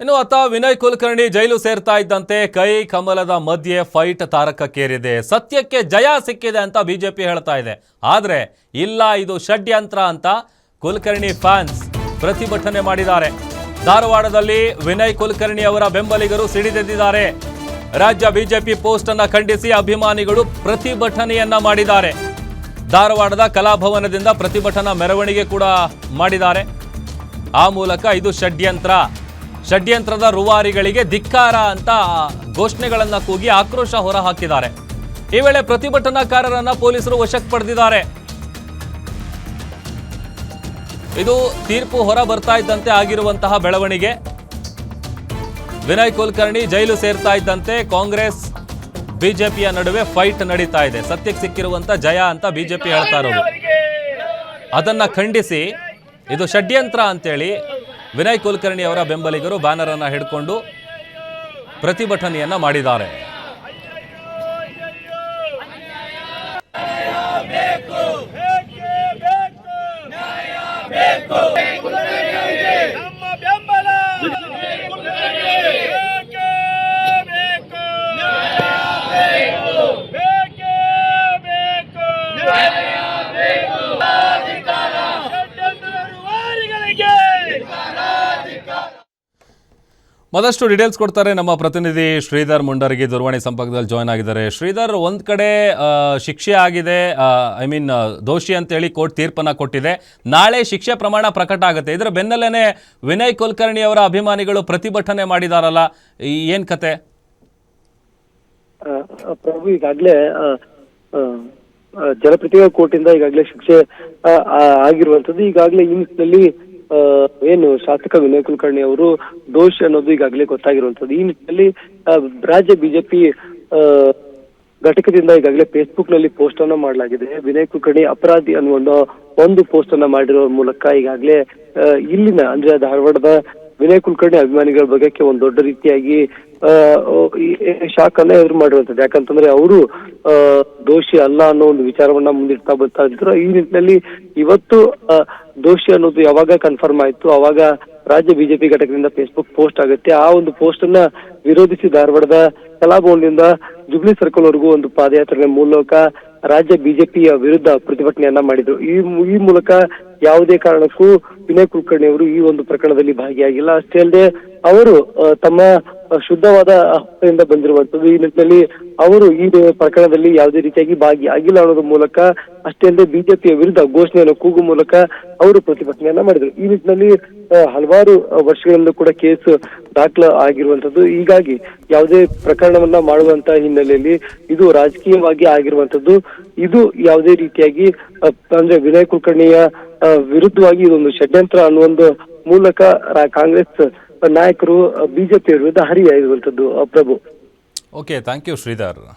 ಇನ್ನು ಆತ ವಿನಯ್ ಕುಲಕರ್ಣಿ ಜೈಲು ಸೇರ್ತಾ ಇದ್ದಂತೆ ಕೈ ಕಮಲದ ಮಧ್ಯೆ ಫೈಟ್ ತಾರಕಕ್ಕೇರಿದೆ. ಸತ್ಯಕ್ಕೆ ಜಯ ಸಿಕ್ಕಿದೆ ಅಂತ ಬಿಜೆಪಿ ಹೇಳ್ತಾ ಇದೆ. ಆದ್ರೆ ಇಲ್ಲ, ಇದು ಷಡ್ಯಂತ್ರ ಅಂತ ಕುಲಕರ್ಣಿ ಫ್ಯಾನ್ಸ್ ಪ್ರತಿಭಟನೆ ಮಾಡಿದ್ದಾರೆ. ಧಾರವಾಡದಲ್ಲಿ ವಿನಯ್ ಕುಲಕರ್ಣಿ ಅವರ ಬೆಂಬಲಿಗರು ಸಿಡಿದೆದ್ದಿದ್ದಾರೆ. ರಾಜ್ಯ ಬಿಜೆಪಿ ಪೋಸ್ಟ್ ಅನ್ನ ಖಂಡಿಸಿ ಅಭಿಮಾನಿಗಳು ಪ್ರತಿಭಟನೆಯನ್ನ ಮಾಡಿದ್ದಾರೆ. ಧಾರವಾಡದ ಕಲಾಭವನದಿಂದ ಪ್ರತಿಭಟನಾ ಮೆರವಣಿಗೆ ಕೂಡ ಮಾಡಿದ್ದಾರೆ. ಆ ಮೂಲಕ ಇದು ಷಡ್ಯಂತ್ರದ ರೂವಾರಿಗಳಿಗೆ ಧಿಕ್ಕಾರ ಅಂತ ಘೋಷಣೆಗಳನ್ನ ಕೂಗಿ ಆಕ್ರೋಶ ಹೊರಹಾಕಿದ್ದಾರೆ. ಈ ವೇಳೆ ಪ್ರತಿಭಟನಾಕಾರರನ್ನ ಪೊಲೀಸರು ವಶಕ್ಕೆ ಪಡೆದಿದ್ದಾರೆ. ಇದು ತೀರ್ಪು ಹೊರ ಬರ್ತಾ ಇದ್ದಂತೆ ಆಗಿರುವಂತಹ ಬೆಳವಣಿಗೆ. ವಿನಯ್ ಕುಲಕರ್ಣಿ ಜೈಲು ಸೇರ್ತಾ ಇದ್ದಂತೆ ಕಾಂಗ್ರೆಸ್ ಬಿಜೆಪಿಯ ನಡುವೆ ಫೈಟ್ ನಡೀತಾ ಇದೆ. ಸತ್ಯಕ್ಕೆ ಸಿಕ್ಕಿರುವಂತ ಜಯ ಅಂತ ಬಿಜೆಪಿ ಹೇಳ್ತಾ ಇರೋದು. ಅದನ್ನ ಖಂಡಿಸಿ ಇದು ಷಡ್ಯಂತ್ರ ಅಂತೇಳಿ ವಿನಯ್ ಕುಲಕರ್ಣಿ ಅವರ ಬೆಂಬಲಿಗರು ಬ್ಯಾನರ್ ಅನ್ನು ಹಿಡ್ಕೊಂಡು ಪ್ರತಿಭಟನೆಯನ್ನ ಮಾಡಿದ್ದಾರೆ. ಮತ್ತಷ್ಟು ಡೀಟೇಲ್ಸ್ ಕೊಡ್ತಾರೆ ನಮ್ಮ ಪ್ರತಿನಿಧಿ ಶ್ರೀಧರ್ ಮುಂಡರ್ಗಿ ದೂರವಾಣಿ ಸಂಪರ್ಕದಲ್ಲಿ ಜಾಯ್ನ್ ಆಗಿದ್ದಾರೆ. ಶ್ರೀಧರ್, ಒಂದ್ ಕಡೆ ಶಿಕ್ಷೆ ಆಗಿದೆ, ದೋಷಿ ಅಂತೇಳಿ ಕೋರ್ಟ್ ತೀರ್ಪನ್ನ ಕೊಟ್ಟಿದೆ. ನಾಳೆ ಶಿಕ್ಷೆ ಪ್ರಮಾಣ ಪ್ರಕಟ ಆಗುತ್ತೆ. ಇದರ ಬೆನ್ನಲ್ಲೇನೆ ವಿನಯ್ ಕುಲಕರ್ಣಿ ಅವರ ಅಭಿಮಾನಿಗಳು ಪ್ರತಿಭಟನೆ ಮಾಡಿದಾರಲ್ಲ, ಏನ್ ಕತೆ? ಪ್ರಭು, ಈಗಾಗಲೇ ಜನಪ್ರತಿನಿಧಿ ಕೋರ್ಟಿಂದ ಈಗಾಗಲೇ ಶಿಕ್ಷೆ ಆಗಿರುವಂತದ್ದು. ಈಗಾಗಲೇ ಈ ನಿಟ್ಟಿನಲ್ಲಿ ಏನು ಶಾಸಕ ವಿನಯ್ ಕುಲಕರ್ಣಿ ಅವರು ದೋಷಿ ಅನ್ನೋದು ಈಗಾಗಲೇ ಗೊತ್ತಾಗಿರುವಂತದ್ದು. ಈ ನಿಟ್ಟಿನಲ್ಲಿ ರಾಜ್ಯ ಬಿಜೆಪಿ ಘಟಕದಿಂದ ಈಗಾಗಲೇ ಫೇಸ್ಬುಕ್ ನಲ್ಲಿ ಪೋಸ್ಟ್ ಅನ್ನ ಮಾಡಲಾಗಿದೆ. ವಿನಯ್ ಕುಲಕರ್ಣಿ ಅಪರಾಧಿ ಅನ್ನುವ ಒಂದು ಪೋಸ್ಟ್ ಅನ್ನ ಮಾಡಿರೋ ಮೂಲಕ ಈಗಾಗಲೇ ಇಲ್ಲಿನ ಅಂದ್ರೆ ಧಾರವಾಡದ ವಿನಯ್ ಕುಲಕರ್ಣಿ ಅಭಿಮಾನಿಗಳ ಬಗ್ಗೆ ಒಂದು ದೊಡ್ಡ ರೀತಿಯಾಗಿ ಶಾಕ್ ಅನ್ನ ಎದುರು ಮಾಡಿರುವಂತದ್ದು. ಯಾಕಂತಂದ್ರೆ ಅವರು ದೋಷಿ ಅಲ್ಲ ಅನ್ನೋ ಒಂದು ವಿಚಾರವನ್ನ ಮುಂದಿಡ್ತಾ ಬರ್ತಾ ಇದ್ರು. ಈ ನಿಟ್ಟಿನಲ್ಲಿ ಇವತ್ತು ದೋಷಿ ಅನ್ನೋದು ಯಾವಾಗ ಕನ್ಫರ್ಮ್ ಆಯ್ತು ಅವಾಗ ರಾಜ್ಯ ಬಿಜೆಪಿ ಘಟಕದಿಂದ ಫೇಸ್ಬುಕ್ ಪೋಸ್ಟ್ ಆಗುತ್ತೆ. ಆ ಒಂದು ಪೋಸ್ಟ್ ಅನ್ನ ವಿರೋಧಿಸಿ ಧಾರವಾಡದ ಕಲಾಭವನದಿಂದ ಜುಬ್ಲಿ ಸರ್ಕಲ್ ವರೆಗೂ ಒಂದು ಪಾದಯಾತ್ರೆ ಮೂಲಕ ರಾಜ್ಯ ಬಿಜೆಪಿಯ ವಿರುದ್ಧ ಪ್ರತಿಭಟನೆಯನ್ನ ಮಾಡಿದ್ರು. ಈ ಮೂಲಕ ಯಾವುದೇ ಕಾರಣಕ್ಕೂ ವಿನಯ್ ಕುಲಕರ್ಣಿ ಅವರು ಈ ಒಂದು ಪ್ರಕರಣದಲ್ಲಿ ಭಾಗಿಯಾಗಿಲ್ಲ. ಅಷ್ಟೇ ಅಲ್ಲದೆ ಅವರು ತಮ್ಮ ಶುದ್ಧವಾದ ಹಸ್ತೆಯಿಂದ ಬಂದಿರುವಂತದ್ದು. ಈ ನಿಟ್ಟಿನಲ್ಲಿ ಅವರು ಈ ಪ್ರಕರಣದಲ್ಲಿ ಯಾವುದೇ ರೀತಿಯಾಗಿ ಭಾಗಿಯಾಗಿಲ್ಲ ಅನ್ನೋದ್ರ ಮೂಲಕ, ಅಷ್ಟೇ ಅಲ್ಲದೆ ಬಿಜೆಪಿಯ ವಿರುದ್ಧ ಘೋಷಣೆಯನ್ನು ಕೂಗುವ ಮೂಲಕ ಅವರು ಪ್ರತಿಭಟನೆಯನ್ನ ಮಾಡಿದ್ರು. ಈ ನಿಟ್ಟಿನಲ್ಲಿ ಹಲವಾರು ವರ್ಷಗಳಿಂದ ಕೂಡ ಕೇಸ್ ದಾಖಲು ಆಗಿರುವಂತದ್ದು. ಹೀಗಾಗಿ ಯಾವುದೇ ಪ್ರಕರಣವನ್ನ ಮಾಡುವಂತ ಹಿನ್ನೆಲೆಯಲ್ಲಿ ಇದು ರಾಜಕೀಯವಾಗಿ ಆಗಿರುವಂತದ್ದು. ಇದು ಯಾವುದೇ ರೀತಿಯಾಗಿ ಅಂದ್ರೆ ವಿನಯ್ ಕುಲಕರ್ಣಿಯ ವಿರುದ್ಧವಾಗಿ ಇದೊಂದು ಷಡ್ಯಂತ್ರ ಅನ್ನುವೊಂದು ಮೂಲಕ ಕಾಂಗ್ರೆಸ್ ನಾಯಕರು ಬಿಜೆಪಿ ವಿರುದ್ಧ ಹರಿಯಾಗಿರುವಂತದ್ದು. ಪ್ರಭು, ಓಕೆ, ಥ್ಯಾಂಕ್ ಯು ಶ್ರೀಧರ್.